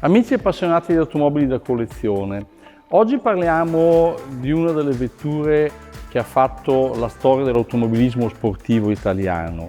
Amici appassionati di automobili da collezione, oggi parliamo di una delle vetture che ha fatto la storia dell'automobilismo sportivo italiano,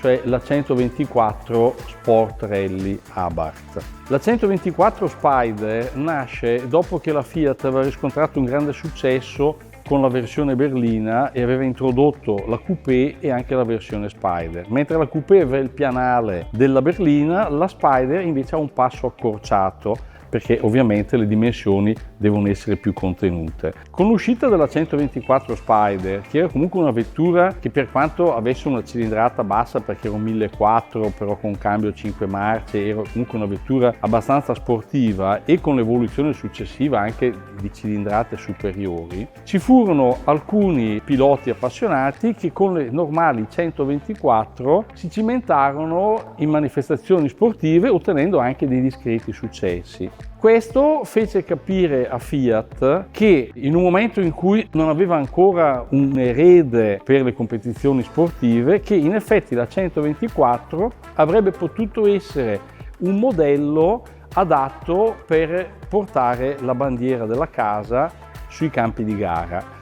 cioè la 124 Sport Rally Abarth. La 124 Spider nasce dopo che la Fiat aveva riscontrato un grande successo con la versione berlina e aveva introdotto la coupé e anche la versione Spider. Mentre la coupé aveva il pianale della berlina, la Spider invece ha un passo accorciato, perché ovviamente le dimensioni devono essere più contenute. Con l'uscita della 124 Spider, che era comunque una vettura che per quanto avesse una cilindrata bassa perché era un 1.400 però con cambio 5 marce, era comunque una vettura abbastanza sportiva e con l'evoluzione successiva anche di cilindrate superiori, ci furono alcuni piloti appassionati che con le normali 124 si cimentarono in manifestazioni sportive ottenendo anche dei discreti successi. Questo fece capire a Fiat che in un momento in cui non aveva ancora un erede per le competizioni sportive, che in effetti la 124 avrebbe potuto essere un modello adatto per portare la bandiera della casa sui campi di gara.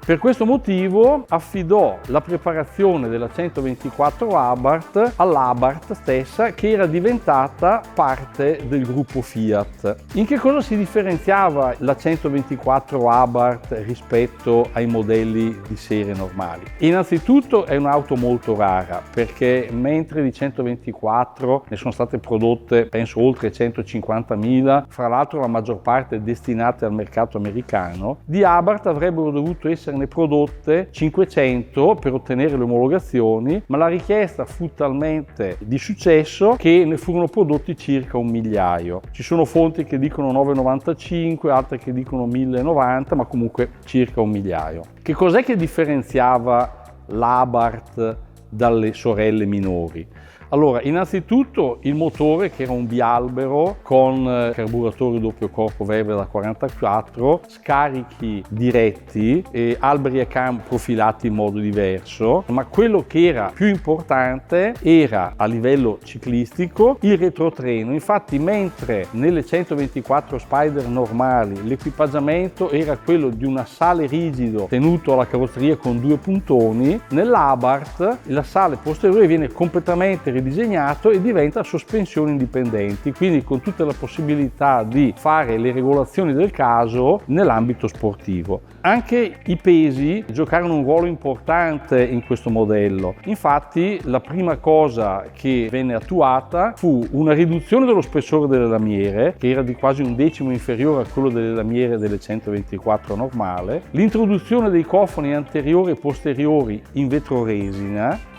Per questo motivo affidò la preparazione della 124 Abarth all'Abarth stessa, che era diventata parte del gruppo Fiat. In che cosa si differenziava la 124 Abarth rispetto ai modelli di serie normali? Innanzitutto è un'auto molto rara, perché mentre di 124 ne sono state prodotte penso oltre 150.000, fra l'altro la maggior parte destinate al mercato americano, di Abarth avrebbero dovuto essere prodotte 500 per ottenere le omologazioni, ma la richiesta fu talmente di successo che ne furono prodotti circa 1.000.000. Ci sono fonti che dicono 995, altre che dicono 1.090, ma comunque circa 1.000.000. Che cos'è che differenziava l'Abarth dalle sorelle minori? Allora, innanzitutto il motore, che era un bialbero con carburatore doppio corpo Weber da 44, scarichi diretti e alberi a cam profilati in modo diverso, ma quello che era più importante era a livello ciclistico il retrotreno. Infatti, mentre nelle 124 Spider normali l'equipaggiamento era quello di un assale rigido tenuto alla carrozzeria con due puntoni, nell'Abarth l'assale posteriore viene completamente ridisegnato e diventa sospensioni indipendenti, quindi con tutta la possibilità di fare le regolazioni del caso nell'ambito sportivo. Anche i pesi giocarono un ruolo importante in questo modello. Infatti la prima cosa che venne attuata fu una riduzione dello spessore delle lamiere, che era di quasi un decimo inferiore a quello delle lamiere delle 124 normale, l'introduzione dei cofani anteriori e posteriori in vetroresina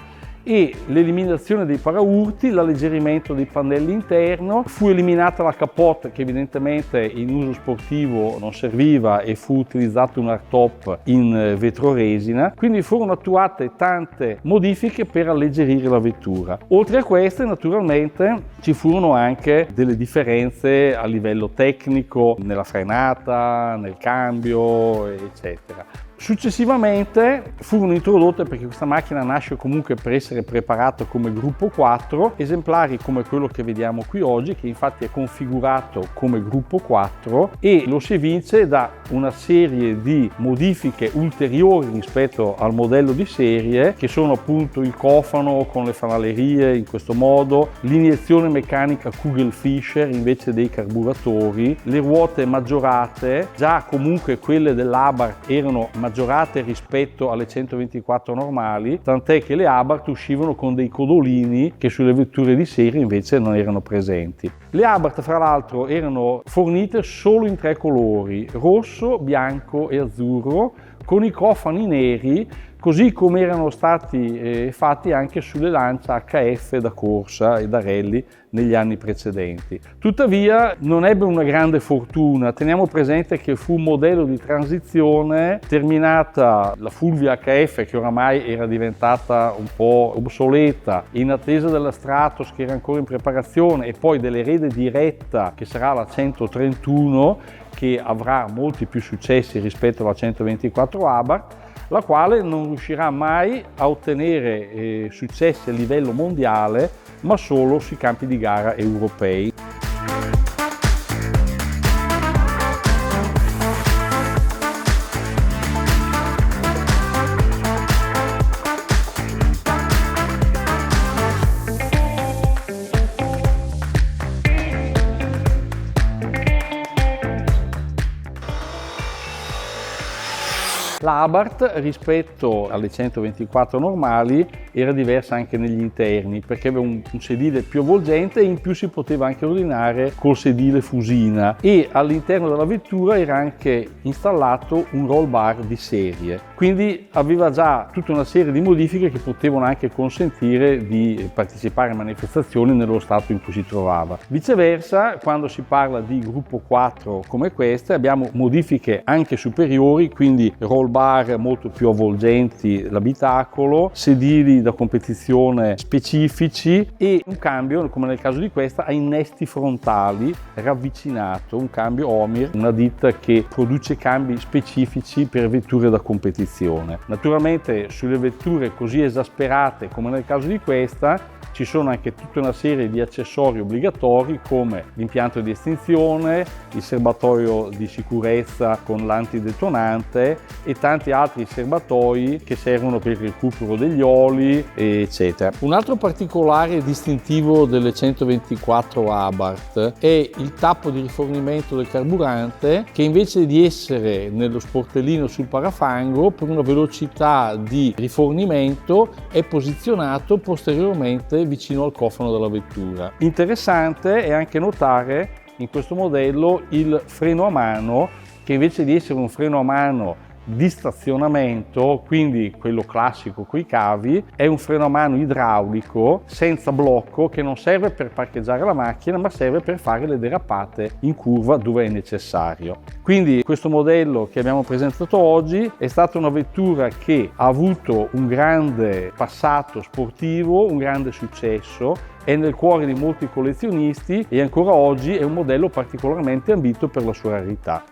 e l'eliminazione dei paraurti, l'alleggerimento dei pannelli interno. Fu eliminata la capote, che evidentemente in uso sportivo non serviva, e fu utilizzato un hardtop in vetroresina. Quindi furono attuate tante modifiche per alleggerire la vettura. Oltre a queste, naturalmente, ci furono anche delle differenze a livello tecnico nella frenata, nel cambio, eccetera. Successivamente furono introdotte, perché questa macchina nasce comunque per essere preparata come gruppo 4, esemplari come quello che vediamo qui oggi, che infatti è configurato come gruppo 4 e lo si evince da una serie di modifiche ulteriori rispetto al modello di serie, che sono appunto il cofano con le fanalerie in questo modo, l'iniezione meccanica Kugelfischer invece dei carburatori, le ruote maggiorate. Già comunque quelle dell'Abarth erano maggiorate rispetto alle 124 normali, tant'è che le Abarth uscivano con dei codolini che sulle vetture di serie invece non erano presenti. Le Abarth, fra l'altro, erano fornite solo in 3 colori: rosso, bianco e azzurro, con i cofani neri, così come erano stati fatti anche sulle Lancia HF da corsa e da rally negli anni precedenti. Tuttavia non ebbe una grande fortuna. Teniamo presente che fu un modello di transizione. Terminata la Fulvia HF, che oramai era diventata un po' obsoleta, in attesa della Stratos, che era ancora in preparazione, e poi dell'erede diretta, che sarà la 131, che avrà molti più successi rispetto alla 124 Abarth, la quale non riuscirà mai a ottenere successi a livello mondiale, ma solo sui campi di gara europei. La Abarth rispetto alle 124 normali era diversa anche negli interni, perché aveva un sedile più avvolgente e in più si poteva anche ordinare col sedile fusina, e all'interno della vettura era anche installato un roll bar di serie, quindi aveva già tutta una serie di modifiche che potevano anche consentire di partecipare a manifestazioni nello stato in cui si trovava. Viceversa, quando si parla di gruppo 4 come queste, abbiamo modifiche anche superiori, quindi roll bar molto più avvolgenti l'abitacolo, sedili da competizione specifici e un cambio, come nel caso di questa, a innesti frontali ravvicinato, un cambio Omir, una ditta che produce cambi specifici per vetture da competizione. Naturalmente sulle vetture così esasperate come nel caso di questa ci sono anche tutta una serie di accessori obbligatori come l'impianto di estinzione, il serbatoio di sicurezza con l'antidetonante e tanti altri serbatoi che servono per il recupero degli oli, eccetera. Un altro particolare distintivo delle 124 Abarth è il tappo di rifornimento del carburante, che invece di essere nello sportellino sul parafango, per una velocità di rifornimento è posizionato posteriormente vicino al cofano della vettura. Interessante è anche notare in questo modello il freno a mano, che invece di essere un freno a mano di stazionamento, quindi quello classico coi cavi, è un freno a mano idraulico senza blocco che non serve per parcheggiare la macchina ma serve per fare le derapate in curva dove è necessario. Quindi questo modello che abbiamo presentato oggi è stata una vettura che ha avuto un grande passato sportivo, un grande successo, è nel cuore di molti collezionisti e ancora oggi è un modello particolarmente ambito per la sua rarità.